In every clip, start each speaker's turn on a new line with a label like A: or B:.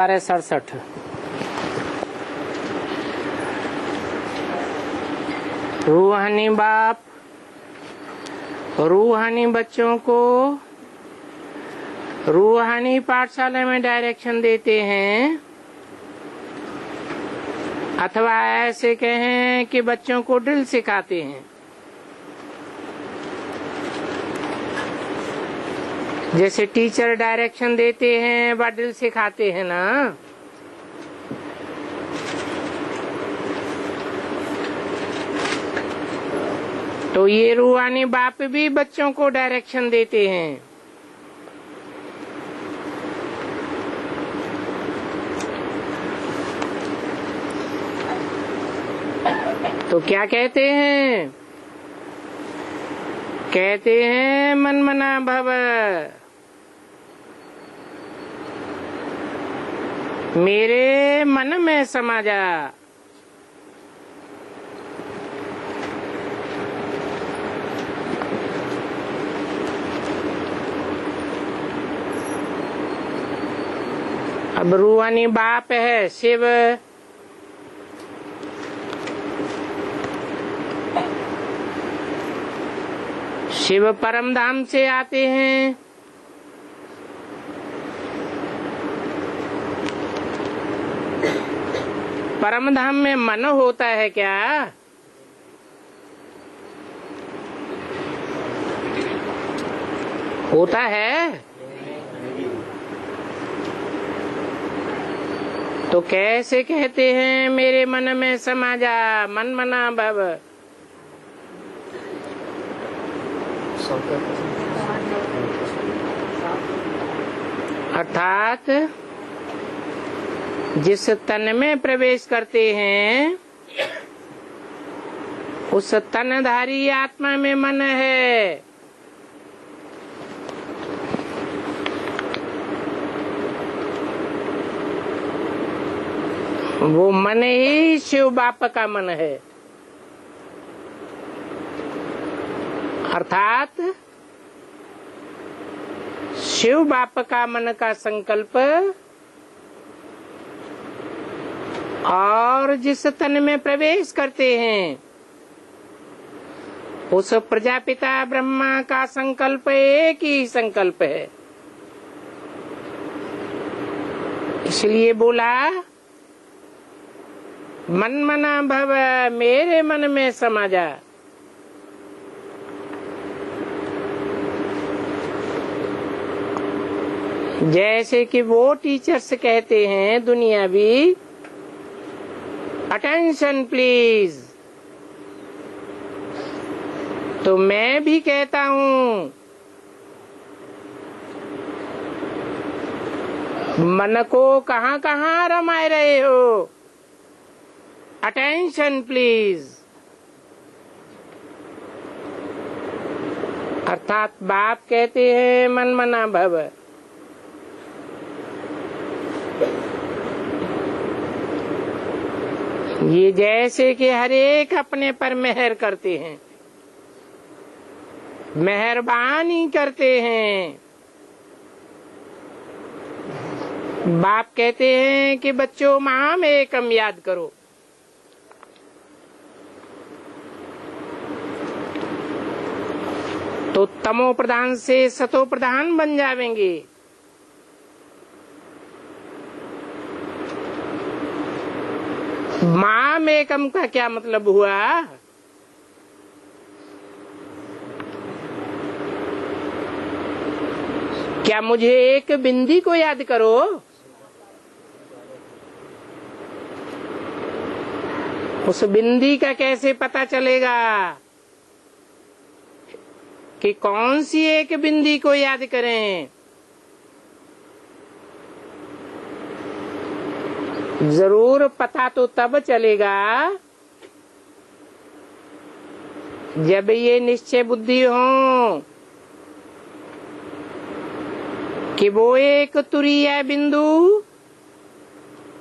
A: 67। रूहानी बाप रूहानी बच्चों को रूहानी पाठशाला में डायरेक्शन देते हैं, अथवा ऐसे कहें कि बच्चों को ड्रिल सिखाते हैं। जैसे टीचर डायरेक्शन देते हैं व ड्रिल सिखाते हैं ना। तो ये रूहानी बाप भी बच्चों को डायरेक्शन देते हैं। तो क्या कहते हैं? कहते हैं मन मना भव, मेरे मन में समा जा। अब रूहानी बाप है शिव, शिव परम धाम से आते हैं। परम धाम में मन होता है क्या? होता है? तो कैसे कहते हैं मेरे मन में समा जा, मन मना भव? अर्थात जिस तन में प्रवेश करते हैं उस तनधारी आत्मा में मन है। वो मन ही शिव बाप का मन है। अर्थात शिव बाप का मन का संकल्प और जिस तन में प्रवेश करते हैं उस प्रजापिता ब्रह्मा का संकल्प एक ही संकल्प है। इसलिए बोला मन मना भव, मेरे मन में समा जा। जैसे कि वो टीचर्स कहते हैं दुनियावी, अटेंशन प्लीज, तो मैं भी कहता हूँ मन को कहाँ कहाँ रमाए रहे हो, अटेंशन प्लीज। अर्थात बाप कहते हैं मन मना भव। ये जैसे कि हर एक अपने पर मेहर करते हैं, मेहरबानी करते हैं। बाप कहते हैं कि बच्चों माम एकम याद करो। तो तमो प्रधान से सतो प्रधान बन जावेंगे। माम एकम का क्या मतलब हुआ? क्या मुझे एक बिंदी को याद करो? उस बिंदी का कैसे पता चलेगा कि कौन सी एक बिंदी को याद करें? जरूर पता तो तब चलेगा जब ये निश्चय बुद्धि हो कि वो एक तुरीय बिंदु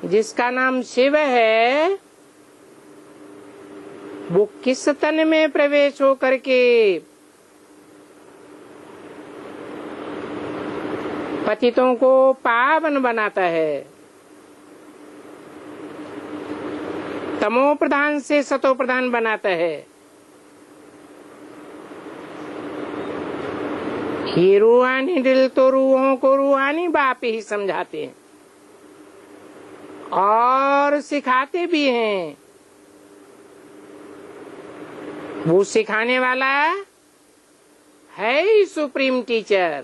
A: जिसका नाम शिव है, वो किस तन में प्रवेश हो करके पतितों को पावन बनाता है। तमो प्रधान से सतो प्रधान बनाता है। ये रूहानी दिल तो रूहों को रूहानी बाप ही समझाते हैं और सिखाते भी हैं। वो सिखाने वाला है ही सुप्रीम टीचर।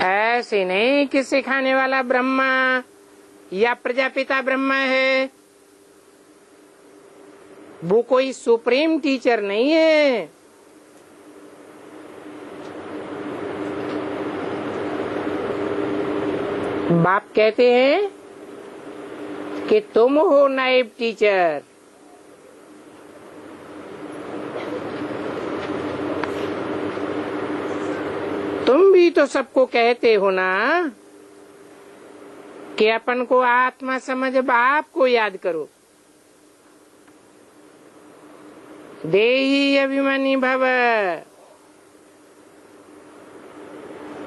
A: ऐसे नहीं कि सिखाने वाला ब्रह्मा या प्रजापिता ब्रह्मा है, वो कोई सुप्रीम टीचर नहीं है। बाप कहते हैं कि तुम हो नाइब टीचर। तुम भी तो सबको कहते हो ना कि अपन को आत्मा समझ बाप को याद करो। देही अभिमानी भव,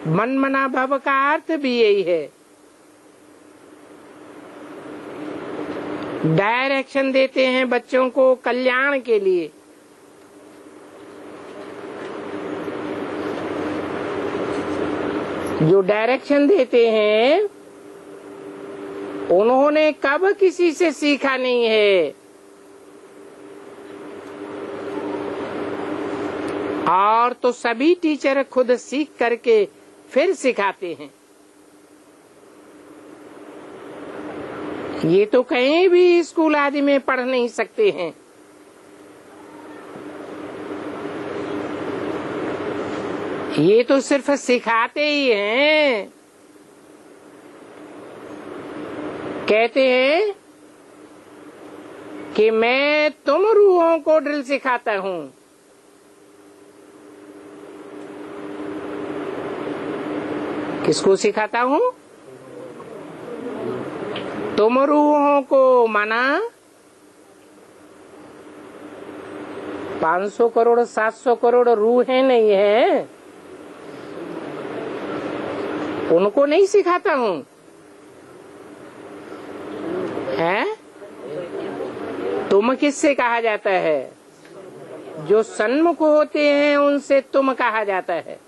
A: मन मना भव का अर्थ भी यही है। डायरेक्शन देते हैं बच्चों को कल्याण के लिए। जो डायरेक्शन देते हैं उन्होंने कब किसी से सीखा नहीं है, और तो सभी टीचर खुद सीख करके फिर सिखाते हैं। ये तो कहीं भी स्कूल आदि में पढ़ नहीं सकते हैं। ये तो सिर्फ सिखाते ही हैं। कहते हैं कि मैं तुम रूहों को ड्रिल सिखाता हूँ। किसको सिखाता हूँ? तुम रूहों को, माना 500 करोड़ 700 करोड़ रूहें नहीं है, उनको नहीं सिखाता हूँ। है? तुम किससे कहा जाता है? जो सन्मुख होते हैं उनसे तुम कहा जाता है।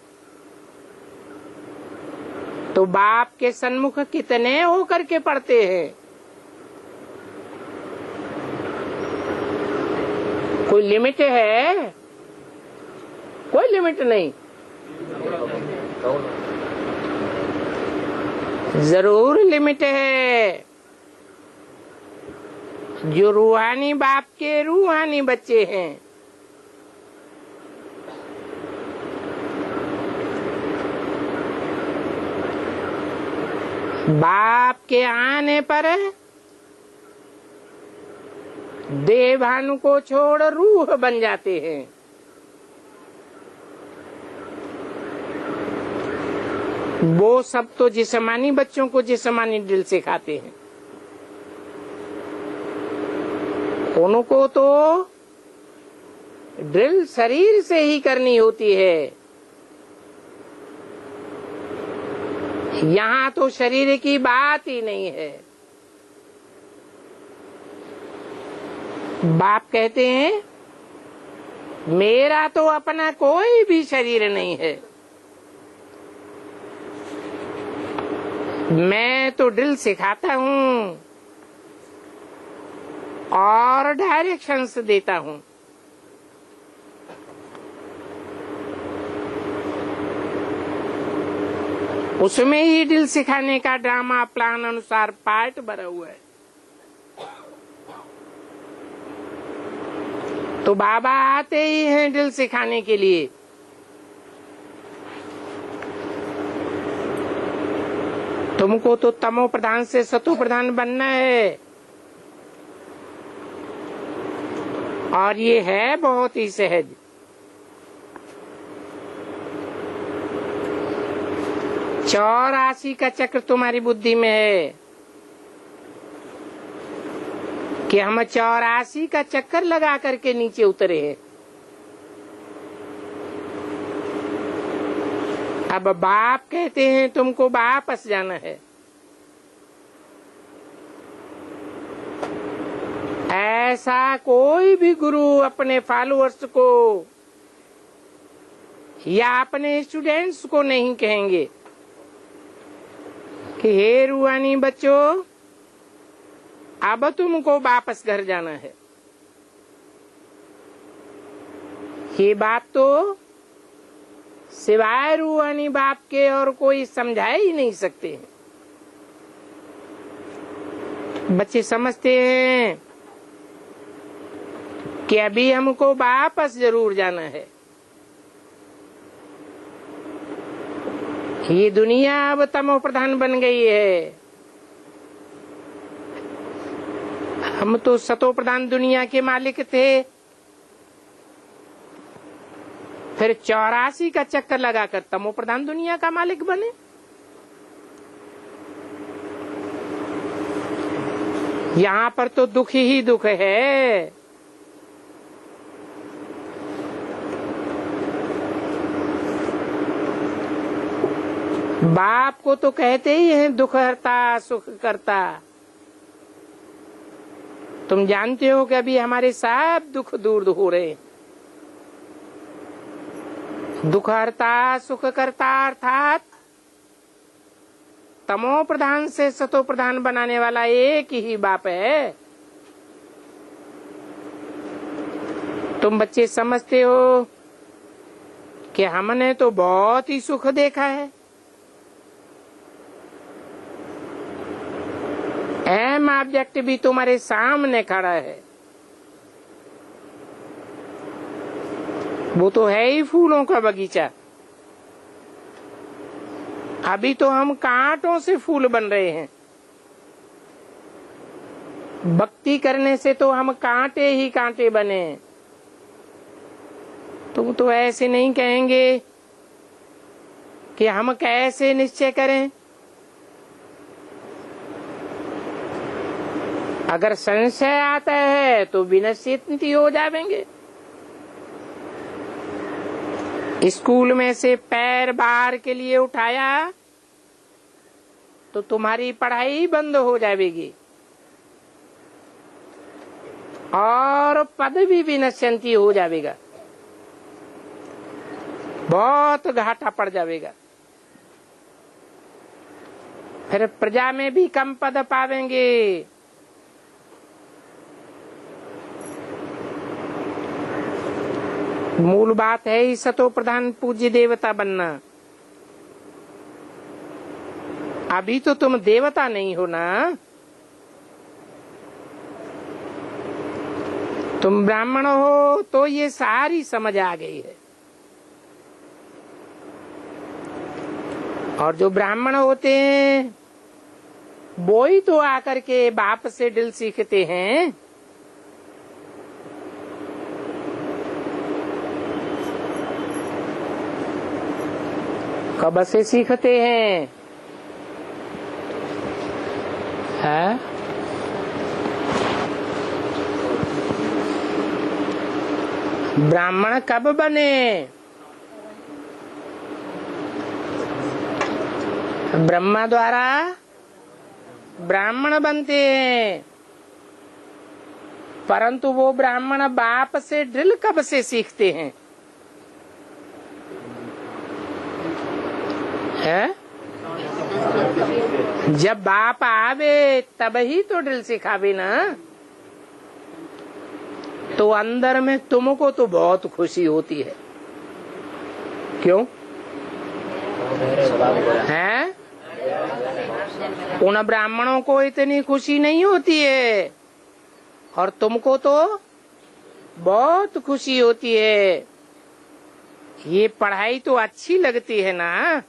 A: तो बाप के सन्मुख कितने होकर के पढ़ते हैं? कोई लिमिट है? कोई लिमिट नहीं। जरूर लिमिट है। जो रूहानी बाप के रूहानी बच्चे हैं, बाप के आने पर देह भानु को छोड़ रूह बन जाते हैं। वो सब तो जिस्मानी बच्चों को जिस्मानी ड्रिल सिखाते हैं। उनको तो ड्रिल शरीर से ही करनी होती है। यहाँ तो शरीर की बात ही नहीं है। बाप कहते हैं मेरा तो अपना कोई भी शरीर नहीं है, मैं तो ड्रिल सिखाता हूँ और डायरेक्शंस देता हूँ। उसमें ही ड्रिल सिखाने का ड्रामा प्लान अनुसार पार्ट भरा हुआ है। तो बाबा आते ही हैं ड्रिल सिखाने के लिए। तुमको तो तमो प्रधान से सतो प्रधान बनना है, और ये है बहुत ही सहज। चौरासी का चक्र तुम्हारी बुद्धि में है कि हम 84 का चक्कर लगा करके नीचे उतरे हैं। अब बाप कहते हैं तुमको वापस जाना है। ऐसा कोई भी गुरु अपने फॉलोअर्स को या अपने स्टूडेंट्स को नहीं कहेंगे कि हे रूहानी बच्चों, अब तुमको वापस घर जाना है। ये बात तो सिवाय रूहानी बाप के और कोई समझा ही नहीं सकते हैं। बच्चे समझते हैं कि अभी हमको वापस जरूर जाना है। ये दुनिया अब तमो प्रधान बन गई है। हम तो सतो प्रधान दुनिया के मालिक थे, फिर 84 का चक्कर लगाकर तमो प्रधान दुनिया का मालिक बने। यहाँ पर तो दुख ही दुख है। बाप को तो कहते ही हैं दुख हरता सुख करता। तुम जानते हो कि अभी हमारे सब दुख दूर हो रहे। दुख हरता सुख करता अर्थात तमो प्रधान से सतो प्रधान बनाने वाला एक ही बाप है। तुम बच्चे समझते हो कि हमने तो बहुत ही सुख देखा है। एम ऑब्जेक्ट भी तुम्हारे सामने खड़ा है, वो तो है ही फूलों का बगीचा। अभी तो हम कांटों से फूल बन रहे हैं। भक्ति करने से तो हम कांटे ही कांटे बने। तुम तो ऐसे नहीं कहेंगे कि हम कैसे निश्चय करें। अगर संशय आता है तो विनश्चित हो जाएंगे। स्कूल में से पैर बाहर के लिए उठाया तो तुम्हारी पढ़ाई बंद हो जाएगी और पद भी विनश्चित हो जाएगा। बहुत घाटा पड़ जाएगा। फिर प्रजा में भी कम पद पावेंगे। मूल बात है ही सतो प्रधान पूज्य देवता बनना। अभी तो तुम देवता नहीं हो ना, तुम ब्राह्मण हो तो ये सारी समझ आ गई है। और जो ब्राह्मण होते हैं वो ही तो आकर के बाप से दिल सीखते हैं। कब से सीखते हैं? ब्राह्मण कब बने? ब्रह्मा द्वारा ब्राह्मण बनते हैं, परंतु वो ब्राह्मण बाप से ड्रिल कब से सीखते हैं? जब बाप आवे तब ही तो ड्रिल सिखावे ना। तो अंदर में तुमको तो बहुत खुशी होती है। क्यों है? उन ब्राह्मणों को इतनी खुशी नहीं होती है और तुमको तो बहुत खुशी होती है। ये पढ़ाई तो अच्छी लगती है ना।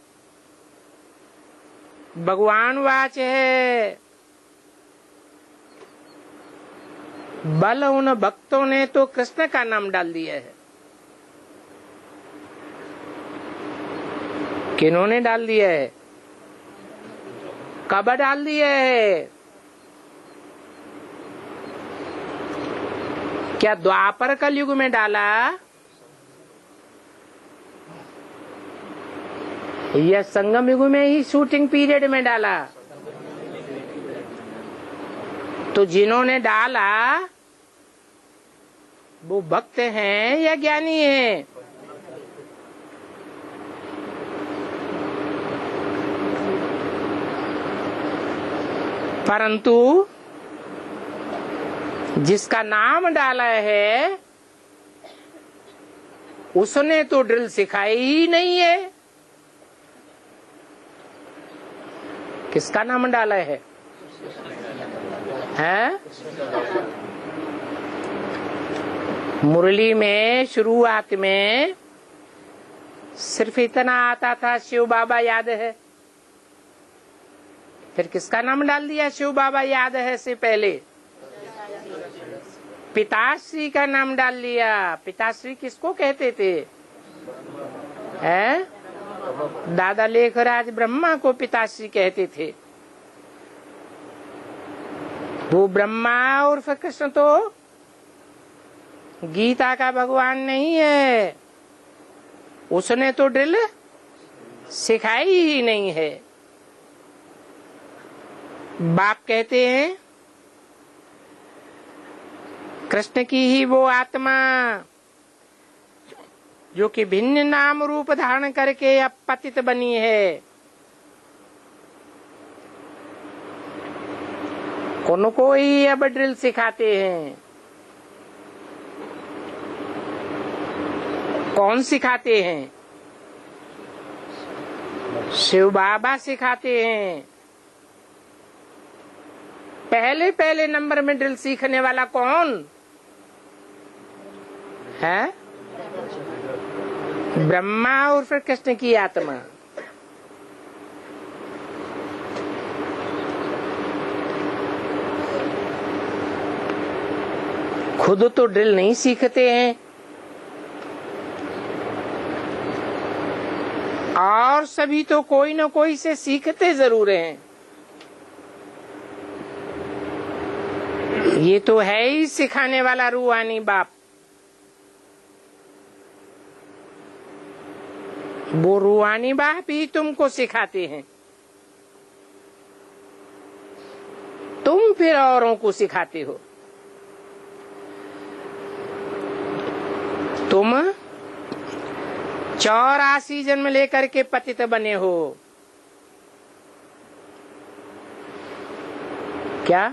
A: भगवान वाच है, बल उन भक्तों ने तो कृष्ण का नाम डाल दिया है। किन्होंने डाल दिया है? कब डाल दिया है? क्या द्वापर कलयुग में डाला या संगम युग में ही शूटिंग पीरियड में डाला? तो जिन्होंने डाला वो भक्त हैं या ज्ञानी हैं? परंतु जिसका नाम डाला है उसने तो ड्रिल सिखाई ही नहीं है। किसका नाम डाला है? हैं? मुरली में शुरुआत में सिर्फ इतना आता था, शिव बाबा याद है। फिर किसका नाम डाल दिया शिव बाबा याद है से पहले? पिताश्री का नाम डाल लिया। पिताश्री किसको कहते थे? हैं? दादा लेखराज ब्रह्मा को पिताश्री कहते थे। वो ब्रह्मा और कृष्ण तो गीता का भगवान नहीं है। उसने तो ड्रिल सिखाई ही नहीं है। बाप कहते हैं कृष्ण की ही वो आत्मा जो कि भिन्न नाम रूप धारण करके अब पतित बनी है, उनको ही अब ड्रिल सिखाते हैं। कौन सिखाते हैं? शिव बाबा सिखाते हैं। पहले पहले नंबर में ड्रिल सीखने वाला कौन है? ब्रह्मा और फिर कृष्ण की आत्मा। खुद तो ड्रिल नहीं सीखते हैं और सभी तो कोई न कोई से सीखते जरूर हैं। ये तो है ही सिखाने वाला रूहानी बाप। वो रूहानी बाप ही तुमको सिखाते हैं, तुम फिर औरों को सिखाते हो। तुम 84 जन्म लेकर के पतित बने हो। क्या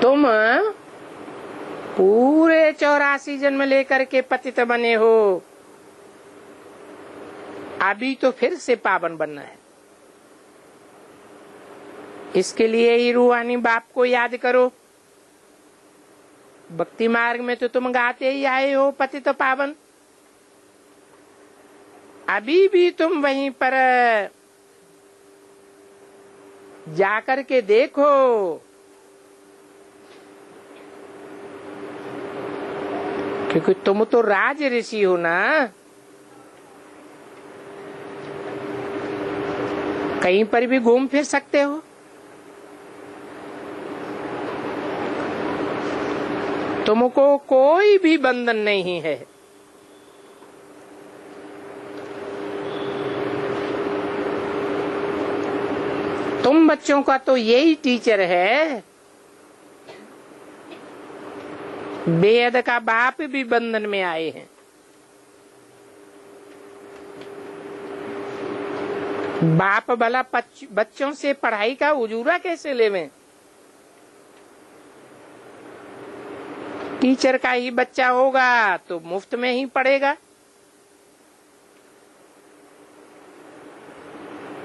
A: तुम पूरे 84 जन्म लेकर के पतित बने हो? अभी तो फिर से पावन बनना है। इसके लिए ही रूहानी बाप को याद करो। भक्ति मार्ग में तो तुम गाते ही आए हो पतित पावन। अभी भी तुम वहीं पर जाकर के देखो। क्योंकि तुम तो राज ऋषि हो ना। कहीं पर भी घूम फिर सकते हो। तुमको कोई भी बंधन नहीं है। तुम बच्चों का तो यही टीचर है। बेहद का बाप भी बंधन में आए हैं। बाप भला बच्चों से पढ़ाई का उजूरा कैसे लेवें? टीचर का ही बच्चा होगा तो मुफ्त में ही पढ़ेगा।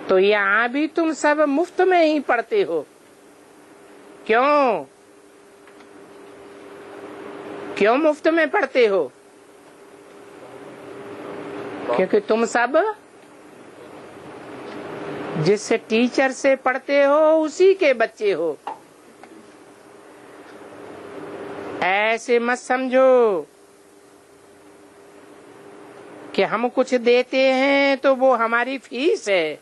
A: तो यहाँ भी तुम सब मुफ्त में ही पढ़ते हो। क्यों? क्यों मुफ्त में पढ़ते हो? क्योंकि तुम सब जिस टीचर से पढ़ते हो उसी के बच्चे हो। ऐसे मत समझो कि हम कुछ देते हैं तो वो हमारी फीस है।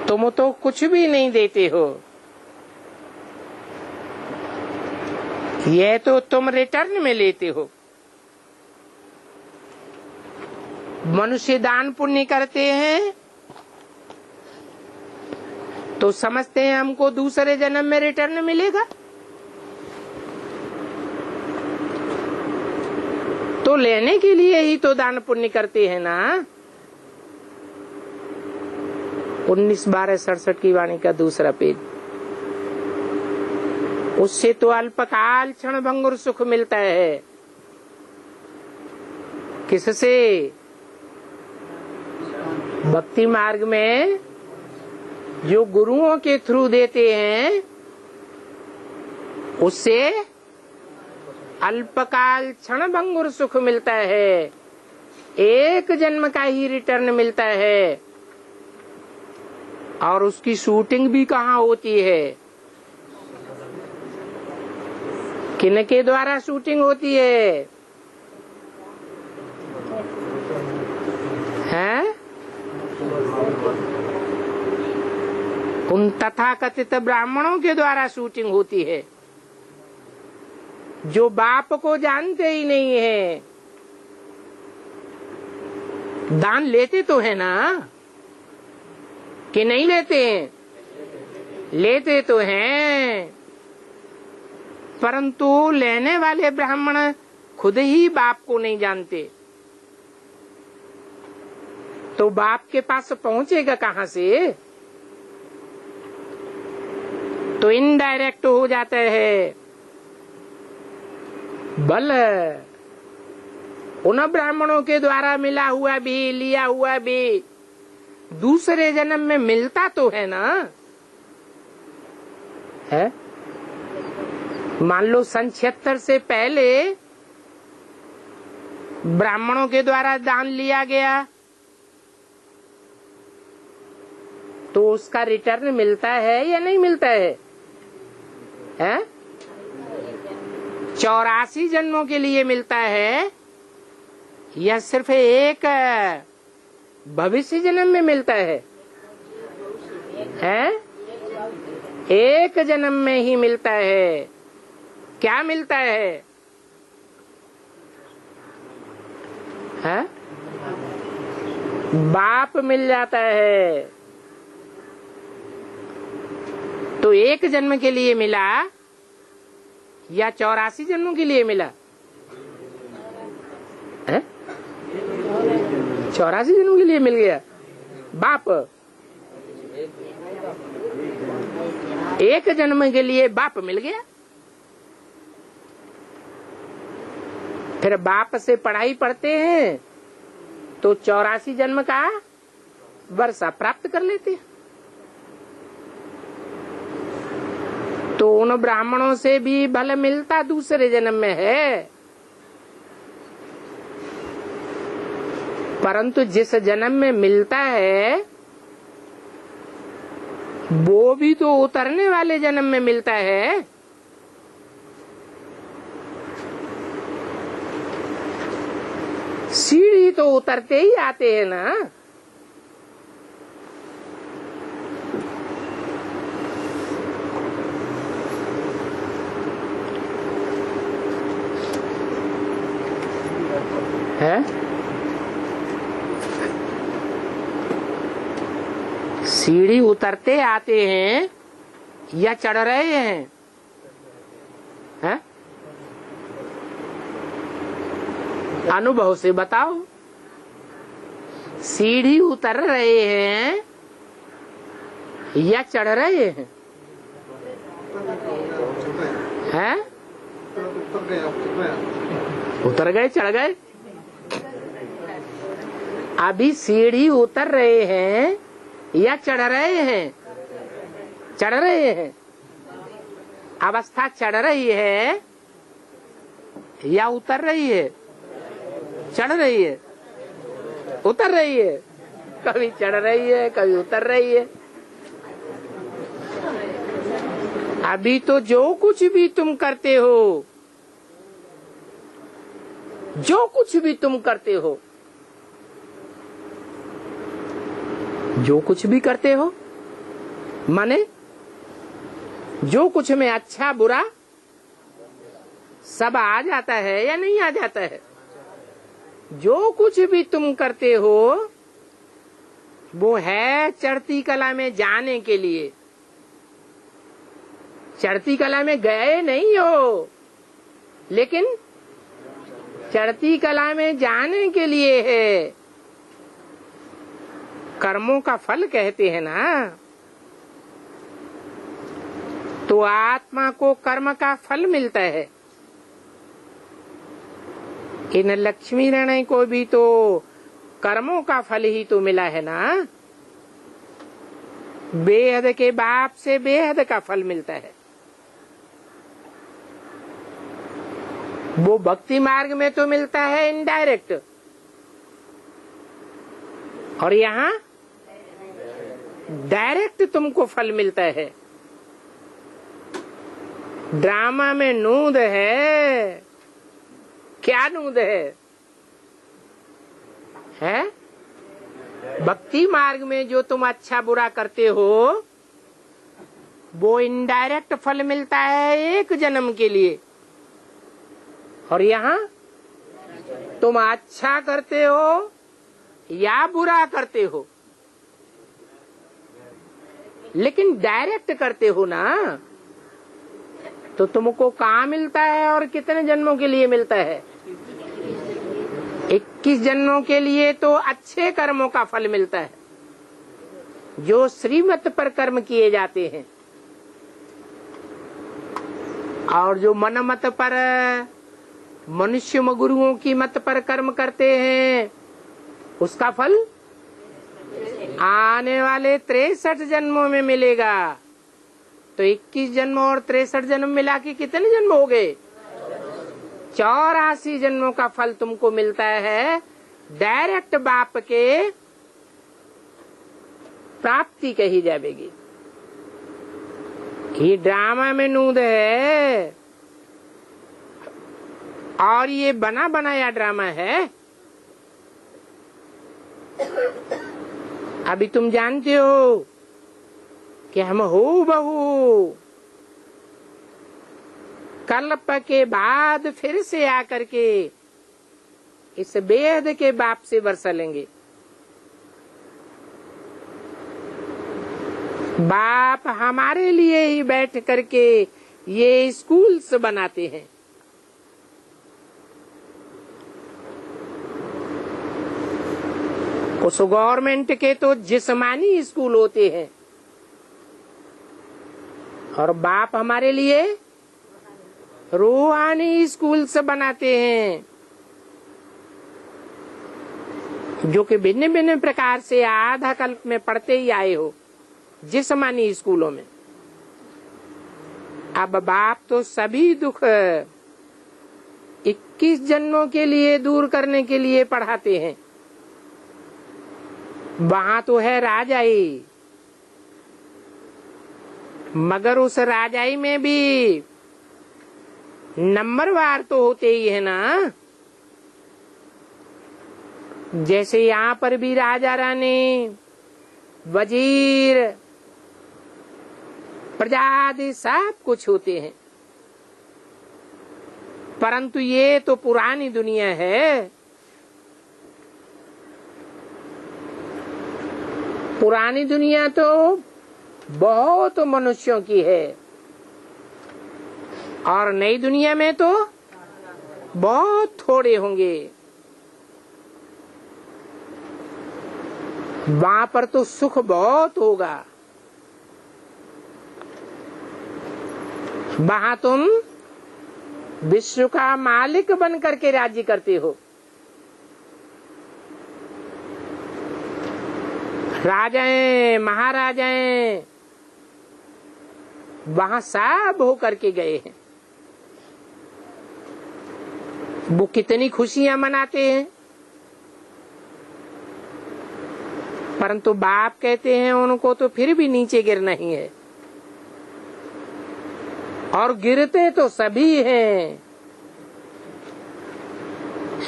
A: तुम तो कुछ भी नहीं देते हो। ये तो तुम रिटर्न में लेते हो। मनुष्य दान पुण्य करते हैं तो समझते हैं हमको दूसरे जन्म में रिटर्न मिलेगा। तो लेने के लिए ही तो दान पुण्य करते हैं ना। 19/12/67 की वाणी का दूसरा पेज। उससे तो अल्पकाल क्षण भंगुर सुख मिलता है। किससे? भक्ति मार्ग में जो गुरुओं के थ्रू देते हैं, उससे अल्पकाल क्षण भंगुर सुख मिलता है। एक जन्म का ही रिटर्न मिलता है। और उसकी शूटिंग भी कहाँ होती है? किनके द्वारा शूटिंग होती है? हैं? उन तथाकथित ब्राह्मणों के द्वारा शूटिंग होती है, जो बाप को जानते ही नहीं है। दान लेते तो है ना, कि नहीं लेते हैं? लेते तो हैं, परंतु लेने वाले ब्राह्मण खुद ही बाप को नहीं जानते। तो बाप के पास पहुंचेगा कहां से? तो इनडायरेक्ट हो जाता है। बल उन ब्राह्मणों के द्वारा मिला हुआ भी, लिया हुआ भी दूसरे जन्म में मिलता तो है ना। है? मान लो सन 76 से पहले ब्राह्मणों के द्वारा दान लिया गया, तो उसका रिटर्न मिलता है या नहीं मिलता है? 84 जन्मों के लिए मिलता है या सिर्फ एक भविष्य जन्म में मिलता है? एक जन्म में ही मिलता है। क्या मिलता है? बाप मिल जाता है। तो एक जन्म के लिए मिला या 84 जन्मों के लिए मिला? 84 जन्मों के लिए मिल गया बाप। एक जन्म के लिए बाप मिल गया। फिर बाप से पढ़ाई पढ़ते हैं तो 84 जन्म का वर्षा प्राप्त कर लेते हैं। तो उन ब्राह्मणों से भी भले मिलता दूसरे जन्म में है, परंतु जिस जन्म में मिलता है वो भी तो उतरने वाले जन्म में मिलता है। सीढ़ी तो उतरते ही आते हैं ना। है? सीढ़ी उतरते आते हैं या चढ़ रहे हैं? है? अनुभव से बताओ। सीढ़ी उतर रहे हैं या चढ़ रहे हैं? हैं? उतर गए, चढ़ गए। अभी सीढ़ी उतर रहे हैं या चढ़ रहे हैं? चढ़ रहे हैं। अवस्था चढ़ रही है या उतर रही है? चढ़ रही है, उतर रही है। कभी चढ़ रही है, कभी उतर रही है। अभी तो जो कुछ भी तुम करते हो, जो कुछ भी तुम करते हो, जो कुछ भी करते हो माने जो कुछ में अच्छा बुरा सब आ जाता है या नहीं आ जाता है? जो कुछ भी तुम करते हो वो है चढ़ती कला में जाने के लिए। चढ़ती कला में गए नहीं हो, लेकिन चढ़ती कला में जाने के लिए है। कर्मों का फल कहते हैं ना, तो आत्मा को कर्म का फल मिलता है। इन लक्ष्मी नारायण को भी तो कर्मों का फल ही तो मिला है ना। बेहद के बाप से बेहद का फल मिलता है। वो भक्ति मार्ग में तो मिलता है इनडायरेक्ट, और यहाँ डायरेक्ट तुमको फल मिलता है। ड्रामा में नूंद है, क्या नूंद है? भक्ति मार्ग में जो तुम अच्छा बुरा करते हो वो इनडायरेक्ट फल मिलता है एक जन्म के लिए, और यहाँ तुम अच्छा करते हो या बुरा करते हो, लेकिन डायरेक्ट करते हो ना, तो तुमको कहाँ मिलता है और कितने जन्मों के लिए मिलता है? 21 जन्मों के लिए तो अच्छे कर्मों का फल मिलता है, जो श्रीमत पर कर्म किए जाते हैं, और जो मन मत पर, मनुष्य गुरुओं की मत पर कर्म करते हैं, उसका फल आने वाले 63 जन्मों में मिलेगा। तो 21 जन्म और 63 जन्म मिला के कितने जन्म हो गए? 84 जन्मों का फल तुमको मिलता है डायरेक्ट बाप के प्राप्ति कही जाएगी। ये ड्रामा में नूंद है, और ये बना बनाया ड्रामा है। अभी तुम जानते हो कि हम हो बहू कल्प के बाद फिर से आकर के इस बेहद के बाप से वर्षा लेंगे। बाप हमारे लिए ही बैठ करके ये स्कूल्स बनाते हैं। उस गवर्नमेंट के तो जिस्मानी स्कूल होते हैं, और बाप हमारे लिए रूहानी स्कूल्स बनाते हैं, जो कि भिन्न भिन्न प्रकार से आधा कल्प में पढ़ते ही आए हो जिस्मानी स्कूलों में। अब बाप तो सभी दुख 21 जन्मों के लिए दूर करने के लिए पढ़ाते हैं। वहां तो है राजाई, मगर उस राजाई में भी नंबरवार तो होते ही है ना। जैसे यहाँ पर भी राजा रानी, वजीर, प्रजा आदि सब कुछ होते हैं, परंतु ये तो पुरानी दुनिया है। पुरानी दुनिया तो बहुत मनुष्यों की है, और नई दुनिया में तो बहुत थोड़े होंगे। वहां पर तो सुख बहुत होगा। वहां तुम विश्व का मालिक बन करके राज्य करते हो। राजाएं, महाराजाएं वहां सब हो करके गए हैं। वो कितनी खुशियां मनाते हैं, परंतु बाप कहते हैं उनको तो फिर भी नीचे गिरना ही है, और गिरते तो सभी हैं।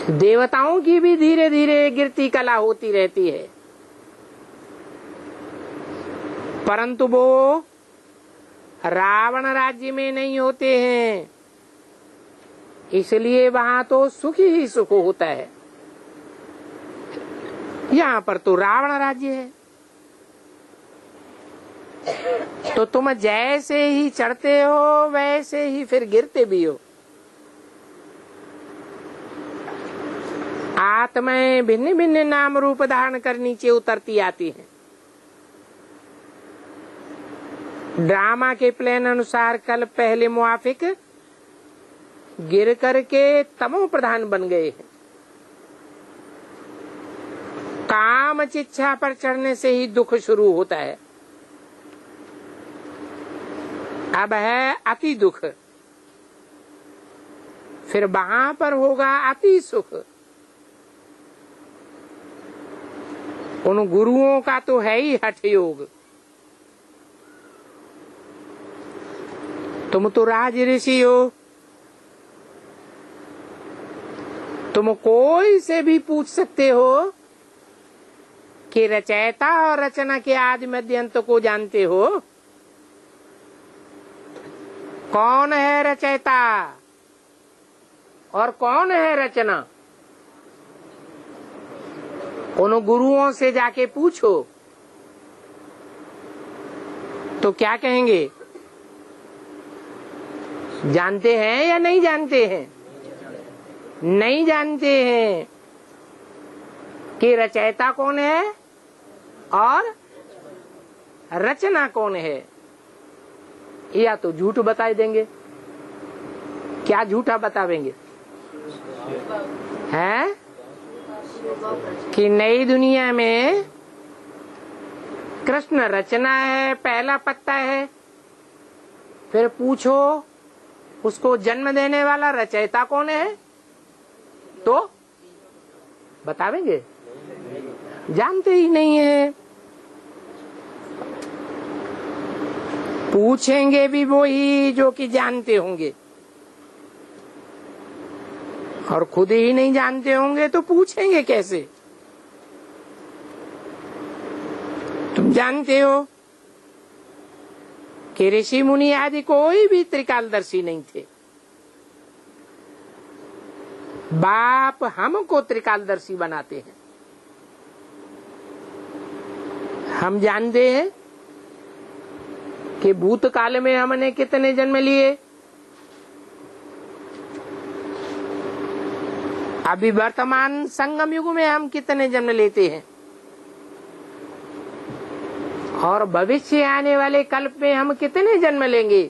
A: देवताओं की भी धीरे धीरे गिरती कला होती रहती है, परंतु वो रावण राज्य में नहीं होते हैं, इसलिए वहां तो सुख ही सुख होता है। यहाँ पर तो रावण राज्य है, तो तुम जैसे ही चढ़ते हो वैसे ही फिर गिरते भी हो। आत्माएं भिन्न भिन्न नाम रूप धारण कर नीचे उतरती आती हैं। ड्रामा के प्लान अनुसार कल पहले मुआफिक गिर करके तमो प्रधान बन गए हैं। काम चिच्छा पर चढ़ने से ही दुख शुरू होता है। अब है अति दुख, फिर वहां पर होगा अति सुख। उन गुरुओं का तो है ही हठ योग। तुम तो राज ऋषि हो, तुम कोई से भी पूछ सकते हो कि रचयिता और रचना के आदि मध्य अंत को जानते हो? कौन है रचयिता और कौन है रचना? उन गुरुओं से जाके पूछो तो क्या कहेंगे? जानते हैं या नहीं जानते हैं? नहीं जानते हैं कि रचयिता कौन है और रचना कौन है। या तो झूठ बता देंगे। क्या झूठा बतावेंगे? हैं कि नई दुनिया में कृष्ण रचना है, पहला पत्ता है। फिर पूछो उसको जन्म देने वाला रचयिता कौन है, तो बतावेंगे? जानते ही नहीं है। पूछेंगे भी वो ही जो कि जानते होंगे, और खुद ही नहीं जानते होंगे तो पूछेंगे कैसे? तुम जानते हो कि ऋषि मुनि आदि कोई भी त्रिकालदर्शी नहीं थे। बाप हमको त्रिकालदर्शी बनाते हैं। हम जानते हैं कि भूतकाल में हमने कितने जन्म लिए, अभी वर्तमान संगम युग में हम कितने जन्म लेते हैं, और भविष्य आने वाले कल्प में हम कितने जन्म लेंगे।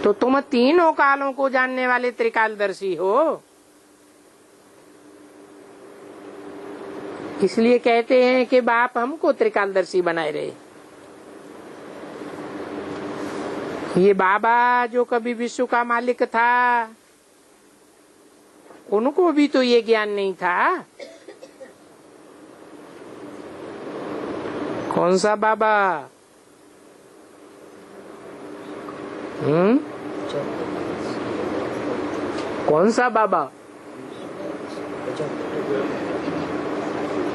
A: तो तुम तीनों कालों को जानने वाले त्रिकालदर्शी हो। इसलिए कहते हैं कि बाप हमको त्रिकालदर्शी बनाए रहे। ये बाबा जो कभी विश्व का मालिक था, उनको भी तो ये ज्ञान नहीं था। कौन सा बाबा? कौन सा बाबा?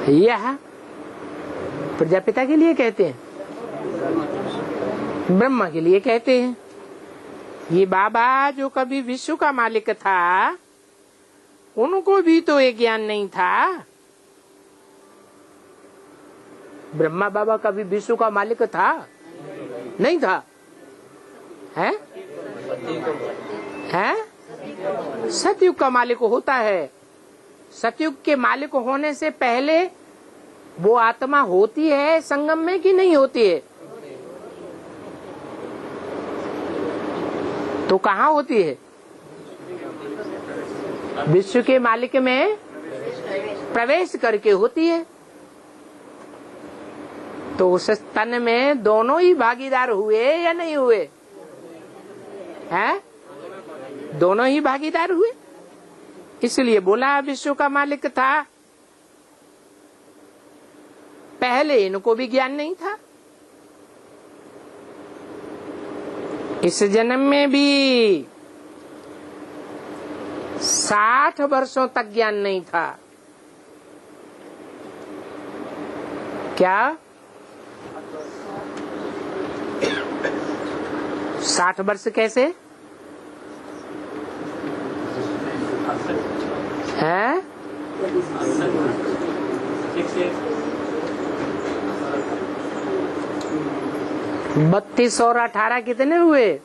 A: यह प्रजापिता के लिए कहते हैं, ब्रह्मा के लिए कहते हैं। ये बाबा जो कभी विश्व का मालिक था, उनको भी तो ये ज्ञान नहीं था। ब्रह्मा बाबा कभी विश्व का मालिक था? नहीं था। है? सतयुग का मालिक होता है। सतयुग के मालिक होने से पहले वो आत्मा होती है संगम में कि नहीं होती है? तो कहाँ होती है? विश्व के मालिक में प्रवेश करके होती है। तो उस तन में दोनों ही भागीदार हुए या नहीं हुए? हैं? दोनों ही भागीदार हुए। इसलिए बोला विश्व का मालिक था। पहले इनको भी ज्ञान नहीं था। इस जन्म में भी 60 वर्षों तक ज्ञान नहीं था। क्या 60 वर्ष कैसे है? 32 और 18 कितने हुए?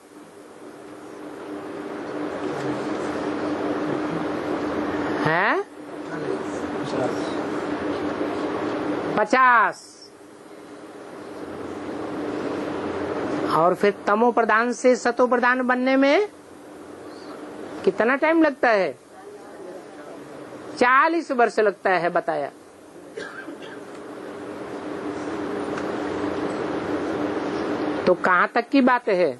A: 50। और फिर तमो प्रधान से सतो प्रधान बनने में कितना टाइम लगता है? 40 वर्ष लगता है बताया। तो कहां तक की बात है?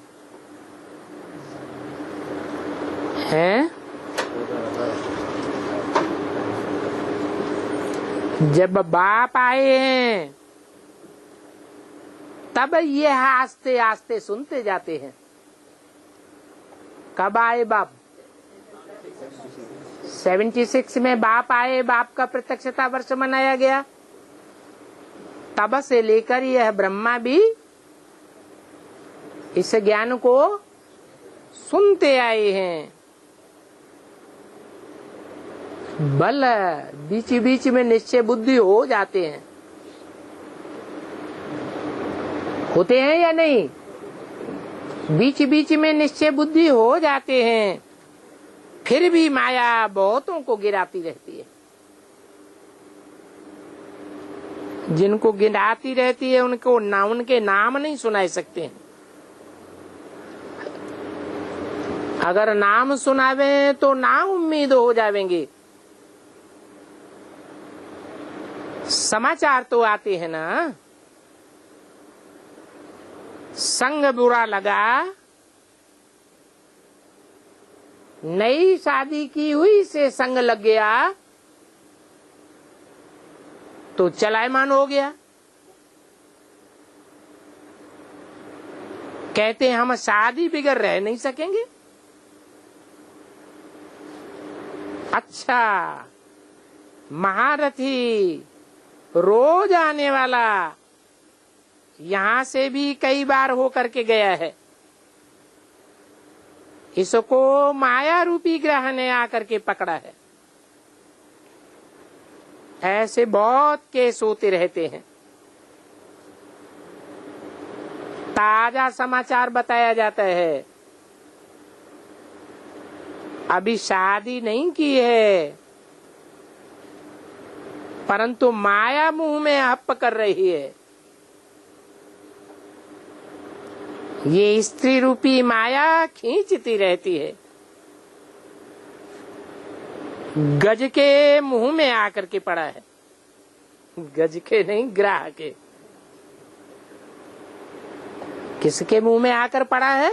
A: जब बाप आए हैं तब ये आस्ते आस्ते सुनते जाते हैं। कब आए बाप? 76 में बाप आए, बाप का प्रत्यक्षता वर्ष मनाया गया। तब से लेकर यह ब्रह्मा भी इस ज्ञान को सुनते आए हैं। बल बीच बीच में निश्चय बुद्धि हो जाते हैं, होते हैं या नहीं? बीच बीच में निश्चय बुद्धि हो जाते हैं, फिर भी माया बहुतों को गिराती रहती है। जिनको गिराती रहती है उनको उनके नाम नहीं सुनाई सकते हैं। अगर नाम सुनावे तो ना उम्मीद हो जाएंगे। समाचार तो आते हैं ना, संग बुरा लगा, नई शादी की हुई से संग लग गया तो चलायमान हो गया। कहते हैं हम शादी बिगड़ रह नहीं सकेंगे। अच्छा, महारथी रोज आने वाला यहां से भी कई बार हो करके गया है। इसको माया रूपी ग्रह ने आकर के पकड़ा है। ऐसे बहुत केस होते रहते हैं। ताजा समाचार बताया जाता है। अभी शादी नहीं की है परंतु माया मुंह में हप कर रही है। ये स्त्री रूपी माया खींचती रहती है। गज के मुंह में आकर के पड़ा है। गज के नहीं, ग्राह के। किसके मुंह में आकर पड़ा है?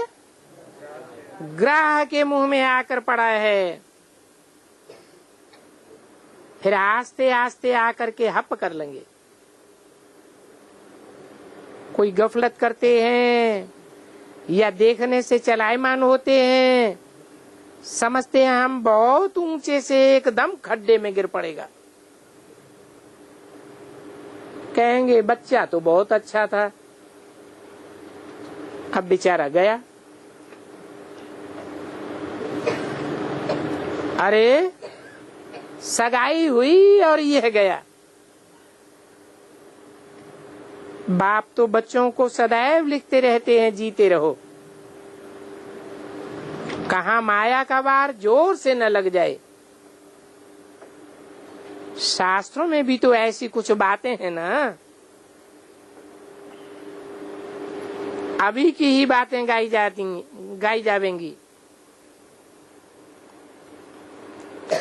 A: ग्राह के मुंह में आकर पड़ा है। फिर आस्ते आस्ते आकर के हप कर लेंगे। कोई गफलत करते हैं या देखने से चलायमान होते हैं, समझते हैं हम बहुत ऊंचे से एकदम खड्डे में गिर पड़ेगा। कहेंगे बच्चा तो बहुत अच्छा था, अब बेचारा गया। अरे सगाई हुई और यह गया। बाप तो बच्चों को सदैव लिखते रहते हैं, जीते रहो। कहाँ माया का वार जोर से न लग जाए। शास्त्रों में भी तो ऐसी कुछ बातें हैं ना। अभी की ही बातें गाई जावेंगी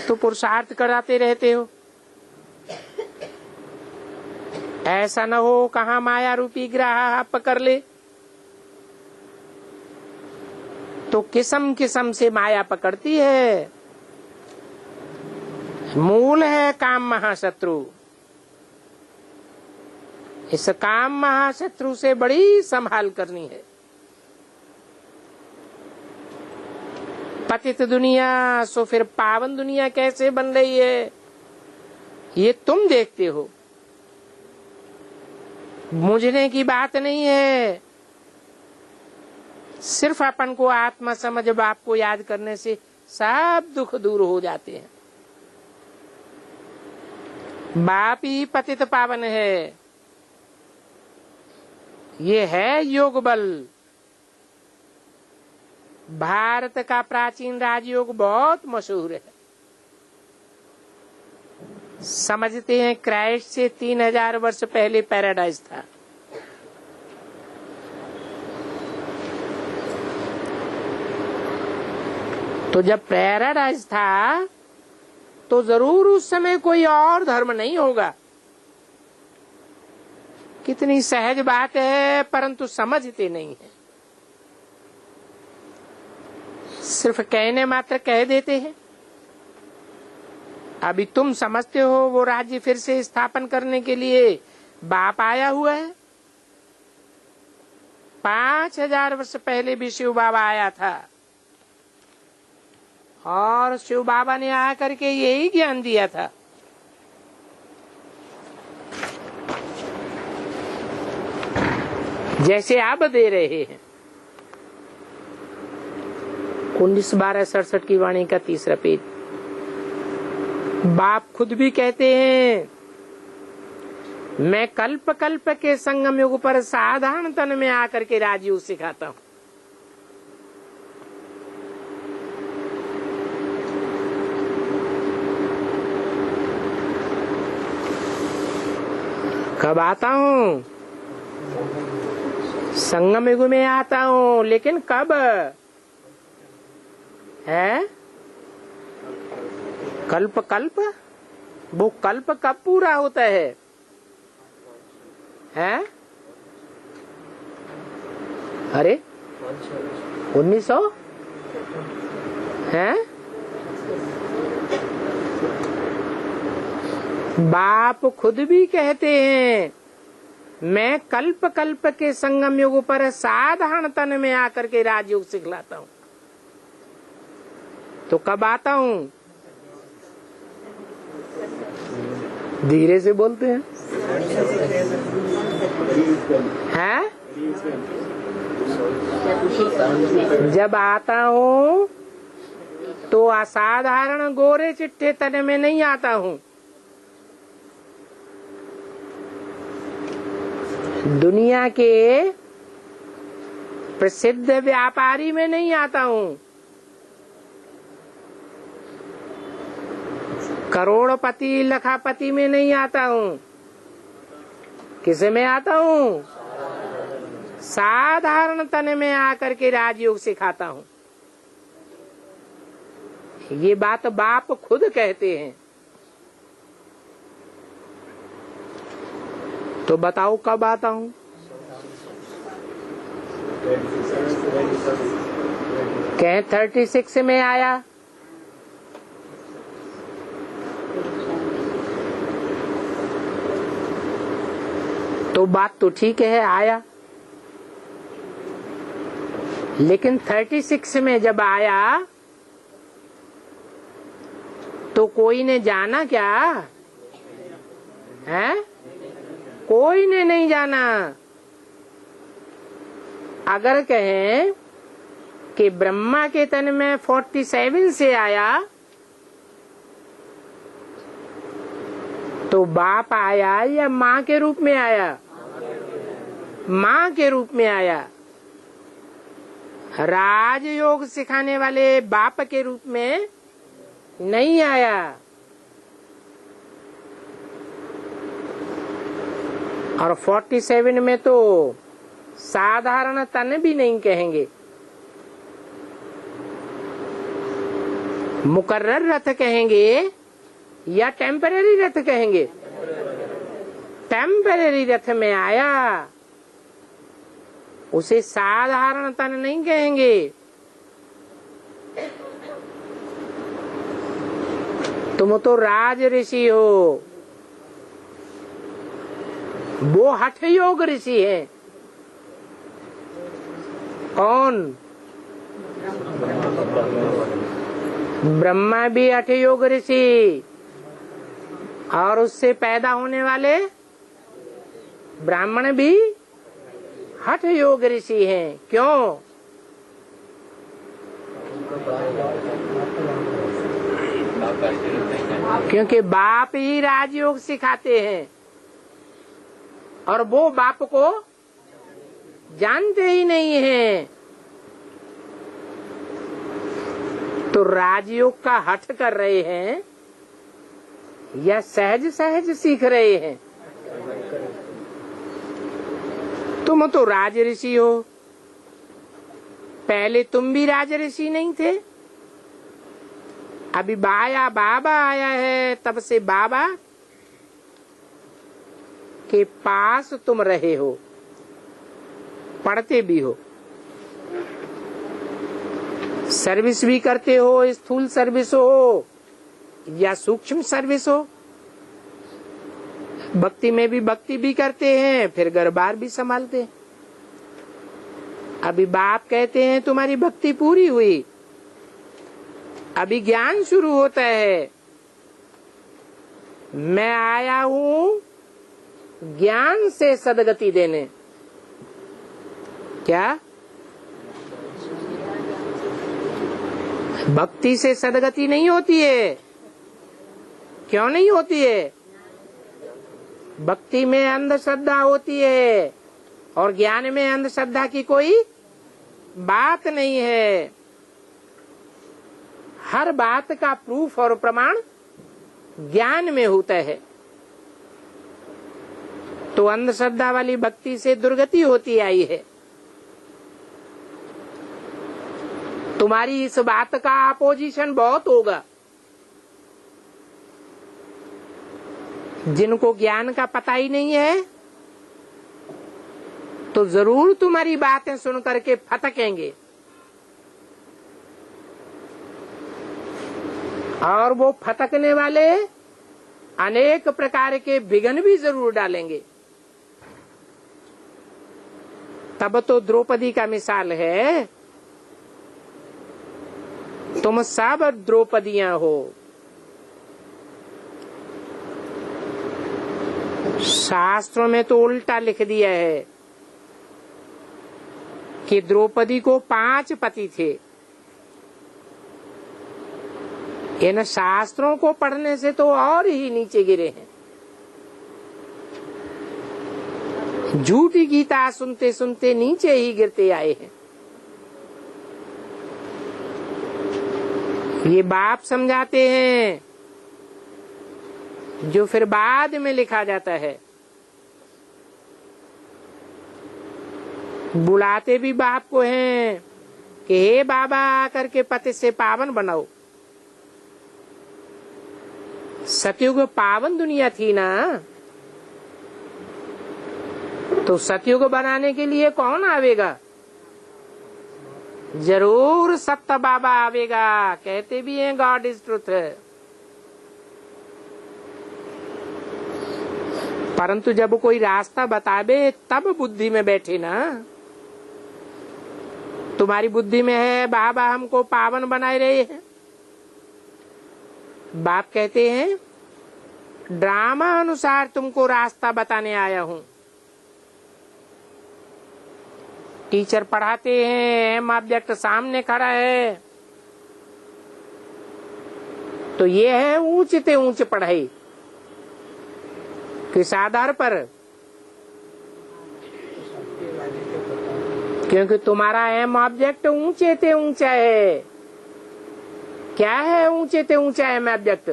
A: तो पुरुषार्थ कराते रहते हो। ऐसा न हो कहाँ माया रूपी ग्रह पकड़ ले तो किस्म किस्म से माया पकड़ती है। मूल है काम महाशत्रु। इस काम महाशत्रु से बड़ी संभाल करनी है। पतित दुनिया सो फिर पावन दुनिया कैसे बन रही है ये तुम देखते हो। मुझने की बात नहीं है। सिर्फ अपन को आत्मा समझ बाप को याद करने से सब दुख दूर हो जाते हैं। बाप ही पतित पावन है। ये है योग बल। भारत का प्राचीन राजयोग बहुत मशहूर है। समझते हैं क्राइस्ट से 3000 वर्ष पहले पैराडाइज था। तो जब पैराडाइज था तो जरूर उस समय कोई और धर्म नहीं होगा। कितनी सहज बात है, परंतु समझते नहीं है। सिर्फ कहने मात्र कह देते हैं। अभी तुम समझते हो वो राज्य फिर से स्थापन करने के लिए बाप आया हुआ है। 5000 वर्ष पहले भी शिव बाबा आया था और शिव बाबा ने आकर के यही ज्ञान दिया था। जैसे आप दे रहे हैं। 19/12/67 की वाणी का 3रा पेज। बाप खुद भी कहते हैं, मैं कल्प कल्प के संगम युग पर साधारण तन में आकर के राजयोग सिखाता हूँ। कब आता हूँ? संगम युग में आता हूँ, लेकिन कब है? कल्प कल्प। वो कल्प कब पूरा होता है? हैं? अरे 1900 हैं? बाप खुद भी कहते हैं, मैं कल्प कल्प के संगम युग पर साधारण तन में आकर के राजयोग सिखलाता हूँ। तो कब आता हूँ? धीरे से बोलते हैं। हैं? जब आता हूँ तो असाधारण गोरे चिट्टे तन में नहीं आता हूँ। दुनिया के प्रसिद्ध व्यापारी में नहीं आता हूँ। करोड़पति लखापति में नहीं आता हूँ। किस में आता हूँ? साधारण तन में आकर के राजयोग सिखाता हूँ। ये बात बाप खुद कहते हैं। तो बताओ कब आता हूँ? कहें 36 में आया, तो बात तो ठीक है, आया। लेकिन 36 में जब आया तो कोई ने जाना क्या है? कोई ने नहीं जाना। अगर कहें कि ब्रह्मा के तन में 47 से आया तो बाप आया या माँ के रूप में आया? माँ के रूप में आया। राजयोग सिखाने वाले बाप के रूप में नहीं आया। और 47 में तो साधारण तन भी नहीं कहेंगे, मुकर्रर रथ कहेंगे या टेम्पररी रथ कहेंगे? टेम्पररी रथ में आया, उसे साधारण तन नहीं कहेंगे। तुम तो राज ऋषि हो, वो हठ योग ऋषि है। कौन? ब्रह्मा भी हठ योग ऋषि, और उससे पैदा होने वाले ब्राह्मण भी हठ योग ऋषि हैं। क्यों? क्योंकि बाप ही राजयोग सिखाते हैं और वो बाप को जानते ही नहीं हैं। तो राजयोग का हठ कर रहे हैं या सहज सहज सीख रहे हैं? तुम तो राज ऋषि हो, पहले तुम भी राज ऋषि नहीं थे। अभी बाबा आया है, तब से बाबा के पास तुम रहे हो, पढ़ते भी हो, सर्विस भी करते हो, स्थूल सर्विस हो या सूक्ष्म सर्विस हो। भक्ति में भी भक्ति भी करते हैं, फिर घर बार भी संभालते हैं। अभी बाप कहते हैं तुम्हारी भक्ति पूरी हुई, अभी ज्ञान शुरू होता है। मैं आया हूँ ज्ञान से सदगति देने। क्या भक्ति से सदगति नहीं होती है? क्यों नहीं होती है? भक्ति में अंधश्रद्धा होती है और ज्ञान में अंधश्रद्धा की कोई बात नहीं है। हर बात का प्रूफ और प्रमाण ज्ञान में होता है। तो अंधश्रद्धा वाली भक्ति से दुर्गति होती आई है। तुम्हारी इस बात का अपोजिशन बहुत होगा। जिनको ज्ञान का पता ही नहीं है तो जरूर तुम्हारी बातें सुन करके फटकेंगे और वो फटकने वाले अनेक प्रकार के विघ्न भी जरूर डालेंगे। तब तो द्रौपदी का मिसाल है, तुम सब द्रौपदियां हो। शास्त्रों में तो उल्टा लिख दिया है कि द्रौपदी को 5 पति थे। इन शास्त्रों को पढ़ने से तो और ही नीचे गिरे हैं। झूठी गीता सुनते सुनते नीचे ही गिरते आए हैं। ये बाप समझाते हैं जो फिर बाद में लिखा जाता है। बुलाते भी बाप को हैं कि हे बाबा आकर के पति से पावन बनाओ। सतयुग पावन दुनिया थी ना, तो सतयुग बनाने के लिए कौन आवेगा? जरूर सत्य बाबा आवेगा। कहते भी हैं गॉड इज ट्रुथ। परंतु जब कोई रास्ता बतावे तब बुद्धि में बैठे ना। तुम्हारी बुद्धि में है बाबा हमको पावन बनाए रहे हैं। बाप कहते हैं ड्रामा अनुसार तुमको रास्ता बताने आया हूँ। टीचर पढ़ाते हैं, एम ऑब्जेक्ट सामने खड़ा है, तो ये है ऊंचते ऊंच पढ़ाई। किस आधार पर? क्योंकि तुम्हारा एम ऑब्जेक्ट ऊंचे ते ऊंचा है। क्या है ऊंचे ते ऊंचा एम ऑब्जेक्ट?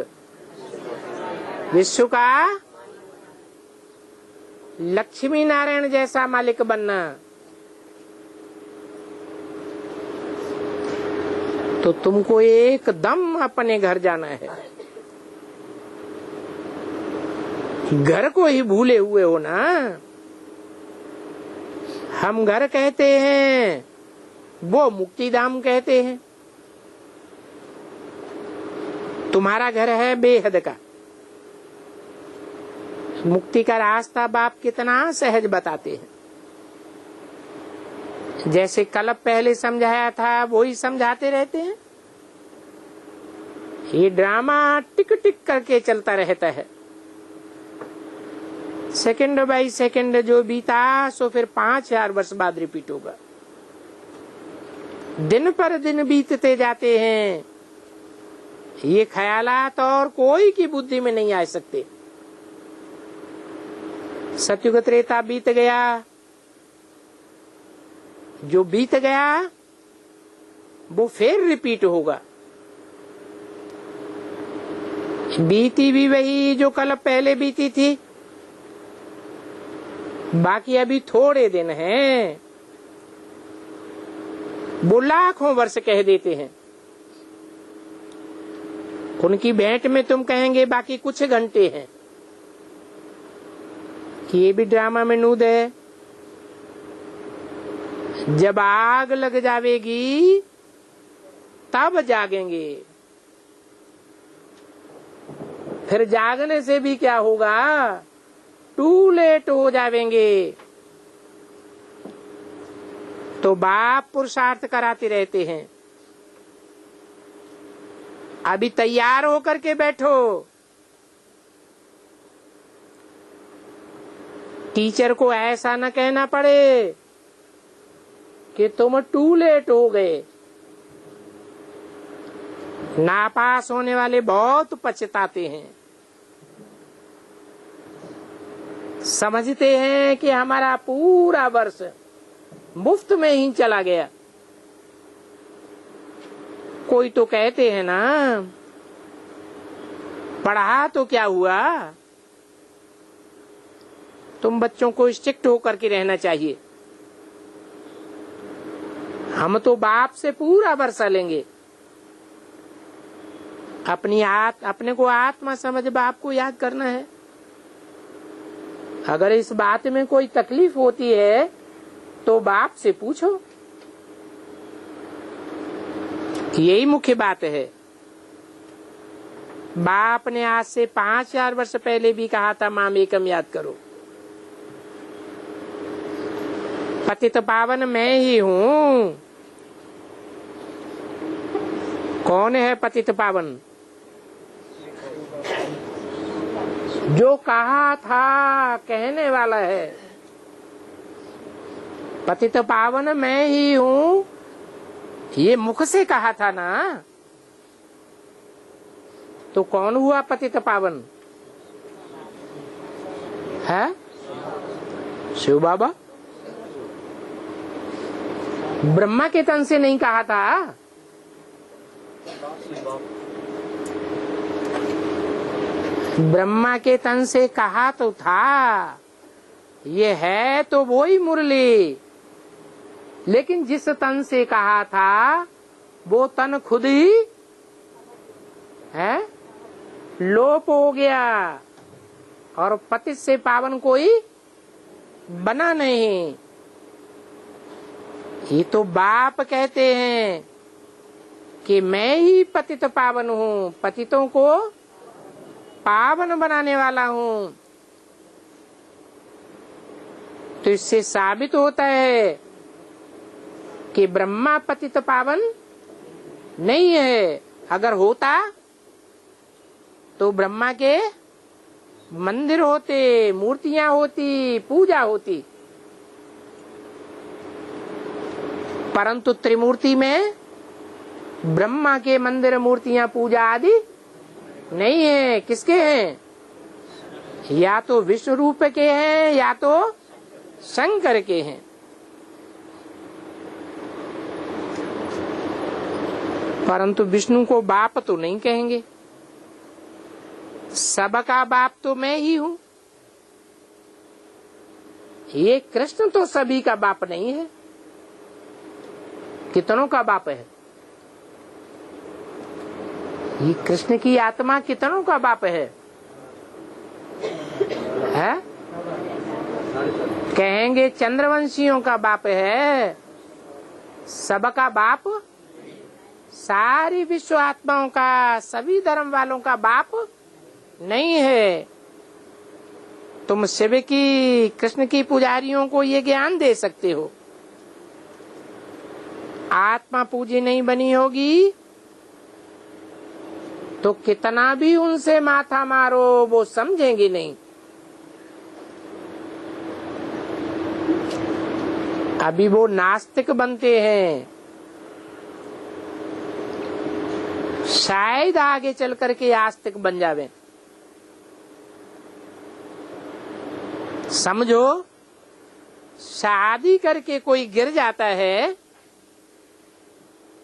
A: विश्व का लक्ष्मी नारायण जैसा मालिक बनना। तो तुमको एकदम अपने घर जाना है। घर को ही भूले हुए हो ना। हम घर कहते हैं, वो मुक्तिधाम कहते हैं। तुम्हारा घर है बेहद का। मुक्ति का रास्ता बाप कितना सहज बताते हैं। जैसे कल पहले समझाया था वही समझाते रहते हैं। ये ड्रामा टिक टिक करके चलता रहता है। सेकंड बाई सेकंड जो बीता सो फिर 5000 वर्ष बाद रिपीट होगा। दिन पर दिन बीतते जाते हैं। ये ख्यालात और कोई की बुद्धि में नहीं आ सकते। सतयुग त्रेता बीत गया, जो बीत गया वो फिर रिपीट होगा। बीती भी वही जो कल पहले बीती थी, बाकी अभी थोड़े दिन हैं। वो लाखों वर्ष कह देते हैं। उनकी भेंट में तुम कहेंगे बाकी कुछ घंटे हैं, कि ये भी ड्रामा में नूद है। जब आग लग जावेगी तब जागेंगे। फिर जागने से भी क्या होगा, टू लेट हो जावेंगे। तो बाप पुरुषार्थ कराते रहते हैं। अभी तैयार होकर के बैठो। टीचर को ऐसा न कहना पड़े कि तुम टू लेट हो गए। नापास होने वाले बहुत पछताते हैं, समझते हैं कि हमारा पूरा वर्ष मुफ्त में ही चला गया। कोई तो कहते हैं ना, पढ़ा तो क्या हुआ। तुम बच्चों को स्ट्रिक्ट होकर के रहना चाहिए। हम तो बाप से पूरा वर्षा लेंगे। अपने को आत्मा समझ बाप को याद करना है। अगर इस बात में कोई तकलीफ होती है तो बाप से पूछो। यही मुख्य बात है। बाप ने आज से 5000 वर्ष पहले भी कहा था, माम एकम याद करो। पतित पावन मैं ही हूँ। कौन है पतित पावन? जो कहा था, कहने वाला है। पतित पावन मैं ही हूँ, ये मुख से कहा था ना। तो कौन हुआ पतित पावन? है शिव बाबा। ब्रह्मा के तन से नहीं कहा था। ब्रह्मा के तन से कहा तो था। ये है तो वो ही मुरली, लेकिन जिस तन से कहा था वो तन खुद ही है लोप हो गया, और पतित से पावन कोई बना नहीं। ये तो बाप कहते हैं कि मैं ही पतित पावन हूँ, पतितों को पावन बनाने वाला हूँ। तो इससे साबित होता है कि ब्रह्मा पतित पावन नहीं है। अगर होता तो ब्रह्मा के मंदिर होते, मूर्तियां होती, पूजा होती। परंतु त्रिमूर्ति में ब्रह्मा के मंदिर, मूर्तियां, पूजा आदि नहीं है। किसके हैं? या तो विष्णु रूप के हैं या तो शंकर के हैं। परंतु विष्णु को बाप तो नहीं कहेंगे। सबका बाप तो मैं ही हूँ। ये कृष्ण तो सभी का बाप नहीं है। कितनों का बाप है? ये कृष्ण की आत्मा कितनों का बाप है? कहेंगे चंद्रवंशियों का बाप है। सबका बाप, सारी विश्व आत्माओं का, सभी धर्म वालों का बाप नहीं है। तुम शिव की, कृष्ण की पुजारियों को ये ज्ञान दे सकते हो। आत्मा पूजी नहीं बनी होगी तो कितना भी उनसे माथा मारो वो समझेंगे नहीं। अभी वो नास्तिक बनते हैं, शायद आगे चल करके आस्तिक बन जावे। समझो, शादी करके कोई गिर जाता है,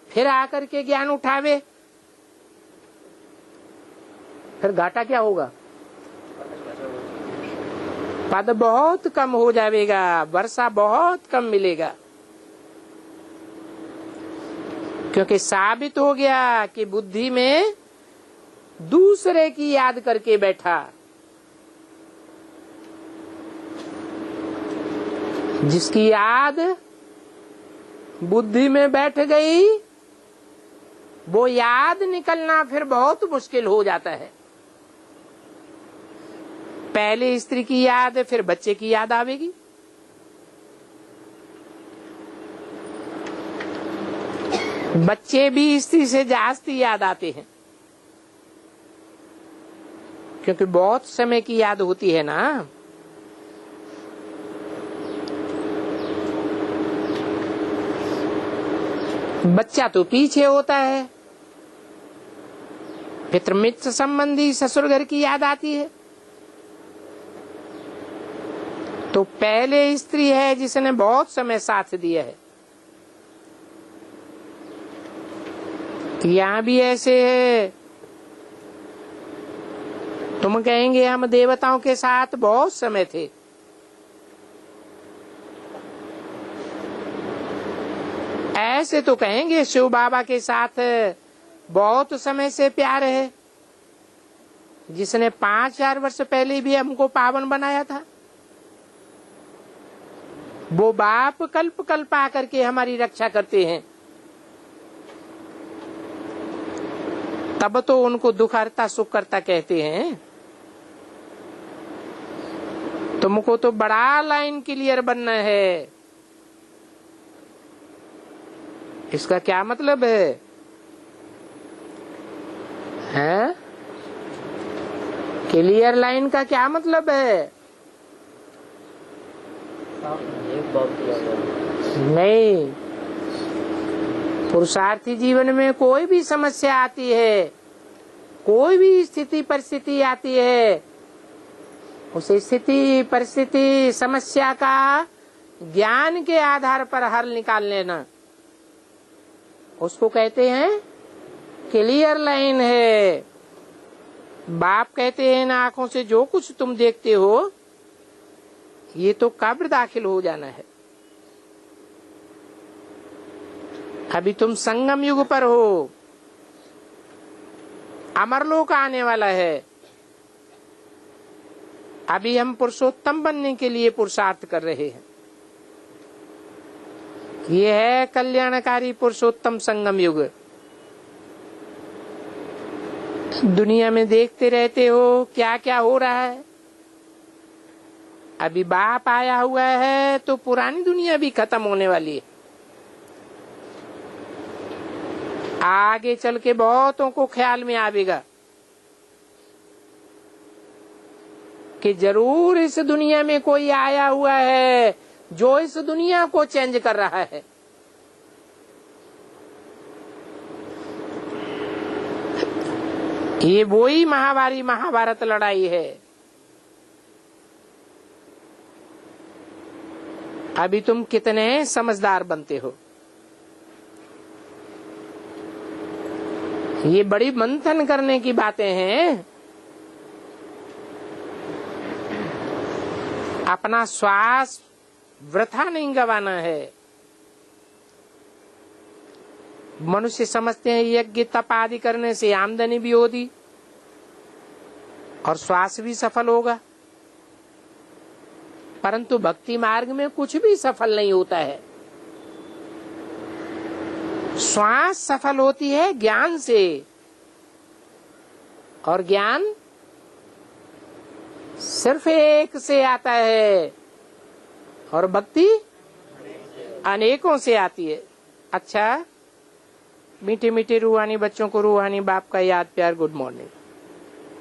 A: फिर आकर के ज्ञान उठावे, फिर घाटा क्या होगा? पद बहुत कम हो जाएगा, वर्षा बहुत कम मिलेगा, क्योंकि साबित हो गया कि बुद्धि में दूसरे की याद करके बैठा। जिसकी याद बुद्धि में बैठ गई, वो याद निकलना फिर बहुत मुश्किल हो जाता है। पहले स्त्री की याद, फिर बच्चे की याद आवेगी, बच्चे भी स्त्री से जास्ती याद आते हैं, क्योंकि बहुत समय की याद होती है ना। बच्चा तो पीछे होता है, पितृ मित्र संबंधी ससुर घर की याद आती है। तो पहले स्त्री है जिसने बहुत समय साथ दिया है। यहाँ भी ऐसे है, तुम कहेंगे हम देवताओं के साथ बहुत समय थे, ऐसे तो कहेंगे शिव बाबा के साथ बहुत समय से प्यार है, जिसने 5000 वर्ष पहले भी हमको पावन बनाया था। वो बाप कल्प कल्प आकर के हमारी रक्षा करते हैं, तब तो उनको दुख हरता सुख करता कहते हैं। तुमको तो बड़ा लाइन क्लियर बनना है। इसका क्या मतलब है? हैं? क्लियर लाइन का क्या मतलब है? नहीं, पुरुषार्थी जीवन में कोई भी समस्या आती है, कोई भी स्थिति परिस्थिति आती है, उस स्थिति परिस्थिति समस्या का ज्ञान के आधार पर हल निकाल लेना, उसको कहते हैं क्लियर लाइन है। बाप कहते हैं ना, आंखों से जो कुछ तुम देखते हो ये तो कब्र दाखिल हो जाना है। अभी तुम संगम युग पर हो, अमरलोक आने वाला है। अभी हम पुरुषोत्तम बनने के लिए पुरुषार्थ कर रहे हैं। ये है कल्याणकारी पुरुषोत्तम संगम युग। दुनिया में देखते रहते हो क्या क्या हो रहा है। अभी बाप आया हुआ है तो पुरानी दुनिया भी खत्म होने वाली है। आगे चल के बहुतों को ख्याल में आवेगा कि जरूर इस दुनिया में कोई आया हुआ है जो इस दुनिया को चेंज कर रहा है। ये वही महाभारी महाभारत लड़ाई है। अभी तुम कितने समझदार बनते हो। ये बड़ी मंथन करने की बातें हैं। अपना श्वास वृथा नहीं गंवाना है। मनुष्य समझते हैं यज्ञ तप आदि करने से आमदनी भी होगी और श्वास भी सफल होगा, परंतु भक्ति मार्ग में कुछ भी सफल नहीं होता है। श्वास सफल होती है ज्ञान से, और ज्ञान सिर्फ एक से आता है और भक्ति अनेकों से आती है। अच्छा, मीठे मीठे रूहानी बच्चों को रूहानी बाप का याद प्यार। Good morning.